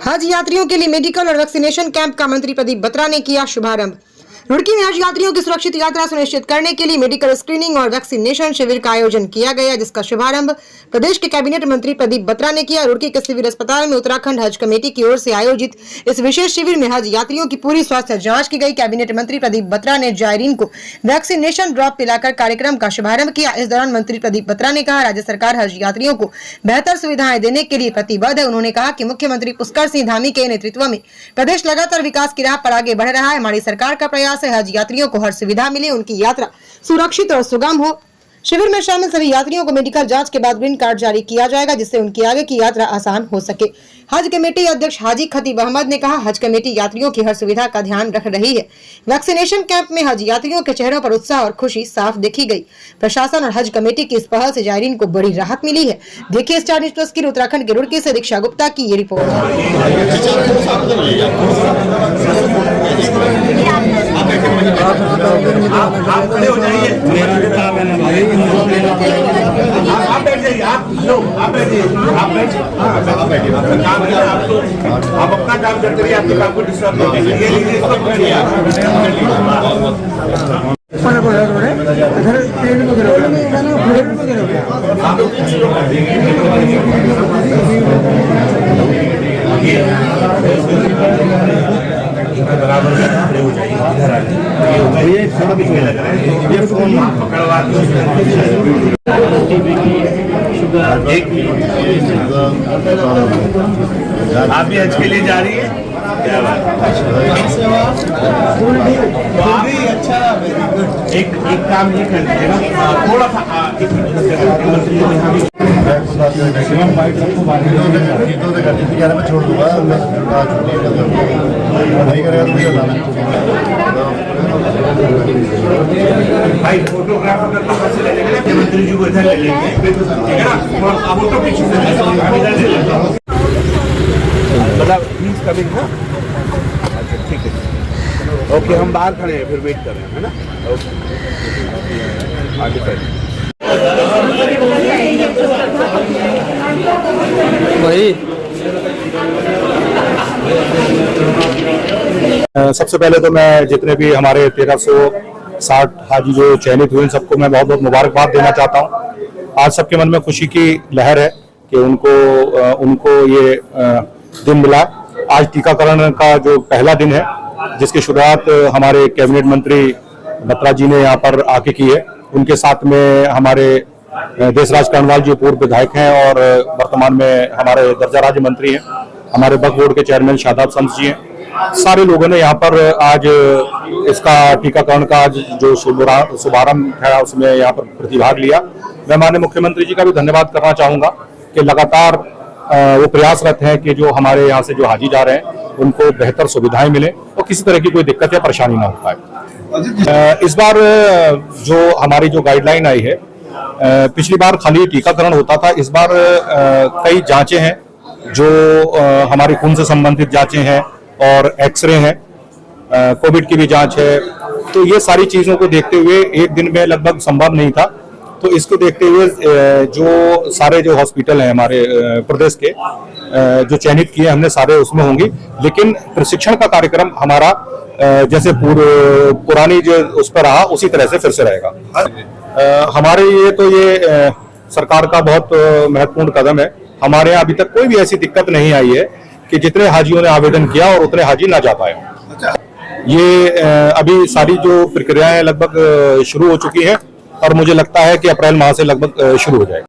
हज यात्रियों के लिए मेडिकल और वैक्सीनेशन कैंप का मंत्री प्रदीप बत्रा ने किया शुभारंभ। रुड़की में हज यात्रियों की सुरक्षित यात्रा सुनिश्चित करने के लिए मेडिकल स्क्रीनिंग और वैक्सीनेशन शिविर का आयोजन किया गया, जिसका शुभारंभ प्रदेश के कैबिनेट मंत्री प्रदीप बत्रा ने किया। रुड़की के सिविल अस्पताल में उत्तराखंड हज कमेटी की ओर से आयोजित इस विशेष शिविर में हज यात्रियों की पूरी स्वास्थ्य जांच की गई। कैबिनेट मंत्री प्रदीप बत्रा ने जायरीन को वैक्सीनेशन ड्रॉप पिलाकर कार्यक्रम का शुभारंभ किया। इस दौरान मंत्री प्रदीप बत्रा ने कहा, राज्य सरकार हज यात्रियों को बेहतर सुविधाएं देने के लिए प्रतिबद्ध है। उन्होंने कहा कि मुख्यमंत्री पुष्कर सिंह धामी के नेतृत्व में प्रदेश लगातार विकास की राह पर आगे बढ़ रहा है। हमारी सरकार का प्रयास है हज यात्रियों को हर सुविधा मिले, उनकी यात्रा सुरक्षित और सुगम हो। शिविर में शामिल सभी यात्रियों को मेडिकल जांच के बाद ग्रीन कार्ड जारी किया जाएगा, जिससे उनकी आगे की यात्रा आसान हो सके। हज कमेटी अध्यक्ष हाजी खतीब अहमद ने कहा, हज कमेटी यात्रियों की हर सुविधा का ध्यान रख रही है। वैक्सीनेशन कैंप में हज यात्रियों के चेहरों पर उत्साह और खुशी साफ देखी गई। प्रशासन और हज कमेटी की इस पहल से जायरीन को बड़ी राहत मिली है। देखिए स्टार न्यूज़ प्लस की उत्तराखंड के रुड़की से दीक्षा गुप्ता की ये रिपोर्ट। आप बैठ जाइए, आप बैठिए, आप अपना काम करते रहिए, आपके काम को डिस्टर्ब नहीं कीजिए। ये लीजिए, इसको बैठिए आप। बराबर खड़े हो जाइए, इधर आ जाइए। ये थोड़ा पीछे लग रहा है, ये फोन पकड़वा आप भी हज के लिए जा रही है? क्या बात है, अच्छा। एक काम ये कर लीजिएगा, थोड़ा सा मैं छोड़ दूंगा, नहीं करेगा तो मुझे भाई फोटोग्राफर का कहाँ से ले लेंगे? मुख्यमंत्री जी को इधर ले लेंगे, ठीक है ना? फोटो पीछे से मतलब प्लीज कमिंग ना। अच्छा ठीक है, ओके, हम बाहर खड़े हैं, फिर वेट कर रहे हैं, है ना? ओके, आगे बढ़िए। भाई सबसे पहले तो मैं जितने भी हमारे 1360 हाजी जो चयनित हुए, सबको मैं बहुत बहुत मुबारकबाद देना चाहता हूं। आज सबके मन में खुशी की लहर है कि उनको ये दिन मिला। आज टीकाकरण का जो पहला दिन है, जिसकी शुरुआत हमारे कैबिनेट मंत्री बत्रा जी ने यहाँ पर आके की है। उनके साथ में हमारे देशराज कर्णवाल जी पूर्व विधायक हैं और वर्तमान में हमारे दर्जा राज्य मंत्री हैं। हमारे वक्फ बोर्ड के चेयरमैन शादाब शम्स जी हैं। सारे लोगों ने यहाँ पर आज इसका टीकाकरण का जो शुभारंभ है उसमें यहाँ पर प्रतिभाग लिया। मैं माननीय मुख्यमंत्री जी का भी धन्यवाद करना चाहूँगा कि लगातार वो प्रयासरत हैं कि जो हमारे यहाँ से जो हाजी जा रहे हैं उनको बेहतर सुविधाएं मिले और किसी तरह की कोई दिक्कत या परेशानी ना हो पाए। इस बार जो हमारी जो गाइडलाइन आई है, पिछली बार खाली टीकाकरण होता था, इस बार कई जांचें हैं जो हमारे खून से संबंधित जांचें हैं और एक्सरे हैं, कोविड की भी जांच है। तो ये सारी चीजों को देखते हुए एक दिन में लगभग संभव नहीं था, तो इसको देखते हुए जो सारे जो हॉस्पिटल हैं हमारे प्रदेश के जो चयनित किए हमने सारे उसमें होंगे। लेकिन प्रशिक्षण का कार्यक्रम हमारा जैसे पुरानी जो उस पर रहा उसी तरह से फिर से रहेगा। हमारे लिए तो ये सरकार का बहुत महत्वपूर्ण कदम है। हमारे यहाँ अभी तक कोई भी ऐसी दिक्कत नहीं आई है कि जितने हाजियों ने आवेदन किया और उतने हाजी ना जा पाए। ये अभी सारी जो प्रक्रियाएं लगभग शुरू हो चुकी हैं और मुझे लगता है कि अप्रैल माह से लगभग शुरू हो जाएगा।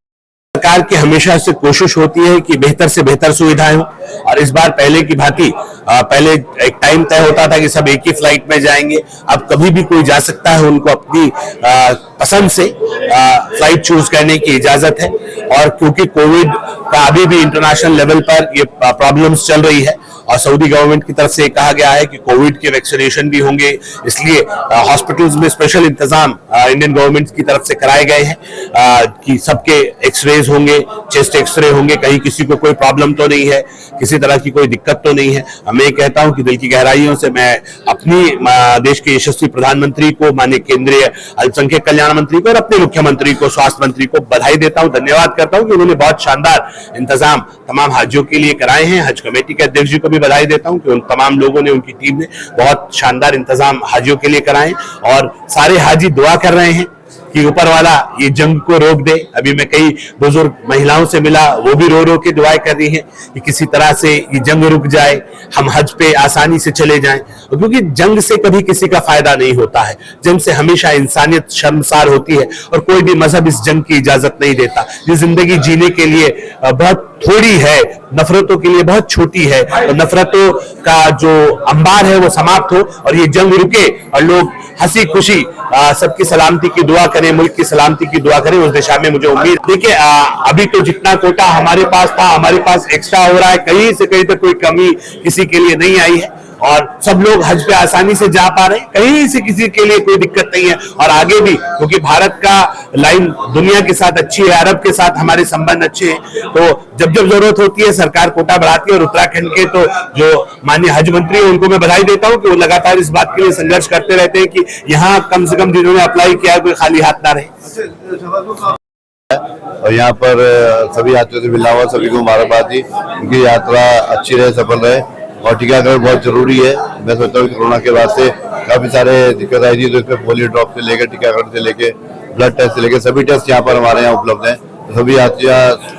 सरकार की हमेशा से कोशिश होती है कि बेहतर से बेहतर सुविधाएं हो, और इस बार पहले की भांति पहले एक टाइम तय होता था कि सब एक ही फ्लाइट में जाएंगे। अब कभी भी कोई जा सकता है, उनको अपनी पसंद से फ्लाइट चूज करने की इजाजत है। और क्योंकि कोविड का अभी भी इंटरनेशनल लेवल पर ये प्रॉब्लम्स चल रही है और सऊदी गवर्नमेंट की तरफ से कहा गया है कि कोविड के वैक्सीनेशन भी होंगे, इसलिए हॉस्पिटल्स में स्पेशल इंतजाम इंडियन गवर्नमेंट की तरफ से कराए गए हैं कि सबके एक्सरेज होंगे, चेस्ट एक्सरे होंगे, कहीं किसी को कोई प्रॉब्लम तो नहीं है, किसी तरह की कोई दिक्कत तो नहीं है। मैं कहता हूं कि दिल की गहराइयों से मैं अपनी देश के यशस्वी प्रधानमंत्री को, माननीय केंद्रीय अल्पसंख्यक कल्याण मंत्री को और अपने मुख्यमंत्री को, स्वास्थ्य मंत्री को बधाई देता हूं, धन्यवाद करता हूं कि उन्होंने बहुत शानदार इंतजाम तमाम हाजियों के लिए कराए हैं। हज कमेटी के अध्यक्ष जी को भी बधाई देता हूं कि उन तमाम लोगों ने, उनकी टीम ने बहुत शानदार इंतजाम हाजियों के लिए कराए और सारे हाजी दुआ कर रहे हैं कि ऊपर वाला ये जंग को रोक दे। अभी मैं कई बुजुर्ग महिलाओं से मिला, वो भी रो रो के दुआएं कर रही हैं कि किसी तरह से ये जंग रुक जाए, हम हज पे आसानी से चले जाएं, क्योंकि जंग से कभी किसी का फायदा नहीं होता है। जंग से हमेशा इंसानियत शर्मसार होती है और कोई भी मजहब इस जंग की इजाजत नहीं देता। ये जिंदगी जीने के लिए बहुत थोड़ी है, नफरतों के लिए बहुत छोटी है, तो नफरतों का जो अंबार है वो समाप्त हो और ये जंग रुके और लोग हंसी खुशी सबकी सलामती की दुआ करें, मुल्क की सलामती की दुआ करें, उस दिशा में मुझे उम्मीद। देखिए अभी तो जितना कोटा हमारे पास था, हमारे पास एक्स्ट्रा हो रहा है, कहीं से कहीं तक कोई कमी किसी के लिए नहीं आई है और सब लोग हज पे आसानी से जा पा रहे हैं, कहीं से किसी के लिए कोई दिक्कत नहीं है। और आगे भी, क्योंकि भारत का लाइन दुनिया के साथ अच्छी है, अरब के साथ हमारे संबंध अच्छे हैं, तो जब जब जरूरत होती है सरकार कोटा बढ़ाती है। और उत्तराखंड के तो जो माननीय हज मंत्री है उनको मैं बधाई देता हूं कि वो लगातार इस बात के लिए संघर्ष करते रहते हैं कि यहाँ कम से कम जिन्होंने अप्लाई किया है कोई खाली हाथ ना रहे। और यहाँ पर सभी यात्रियों से मिला हुआ, सभी को मुबारकबाद दी, उनकी यात्रा अच्छी रहे, सफल रहे। और टीकाकरण बहुत जरूरी है। मैं सोचता हूँ कि कोरोना के बाद से काफी सारे दिक्कत आई थी, तो इसमें पोलियो ड्रॉप से लेकर टीकाकरण से लेकर ब्लड टेस्ट से लेकर सभी टेस्ट यहाँ पर हमारे यहाँ उपलब्ध हैं। तो सभी यात्रियाँ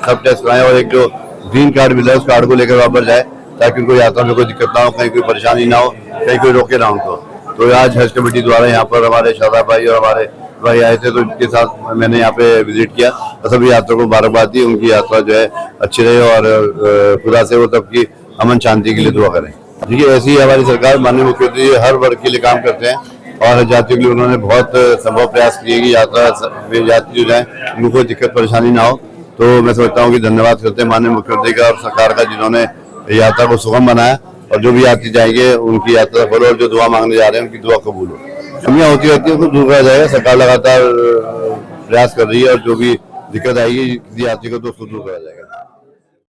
सब टेस्ट कराएं और एक जो ग्रीन कार्ड मिला है उस कार्ड को लेकर वापस जाए, ताकि उनको यात्रा में कोई दिक्कत ना हो, कहीं कोई परेशानी ना हो, कहीं कोई रोके ना उनको। तो आज हज कमेटी द्वारा यहाँ पर हमारे शादा भाई और हमारे भाई आए थे, तो इनके साथ मैंने यहाँ पे विजिट किया, तो सभी यात्रियों को मुबारकबाद दी। उनकी यात्रा जो है अच्छी रहे और खुदा से वो सबकी अमन शांति के लिए दुआ करें। देखिए ऐसी हमारी सरकार, माननीय मुख्यमंत्री हर वर्ग के लिए काम करते हैं और हज यात्रियों के लिए उन्होंने बहुत संभव प्रयास किए कि यात्रा यात्री जो जाए उनको कोई दिक्कत परेशानी ना हो। तो मैं समझता हूँ कि धन्यवाद करते हैं माननीय मुख्यमंत्री का और सरकार का, जिन्होंने यात्रा को सुगम बनाया और जो भी यात्री जाएंगे उनकी यात्रा सफल हो और जो दुआ मांगने जा रहे हैं उनकी दुआ कबूल हो। कमियां होती रहती है, उनको दूर करा जाएगा। सरकार लगातार प्रयास कर रही है और जो भी दिक्कत आएगी किसी यात्री को तो उसको दूर करा जाएगा।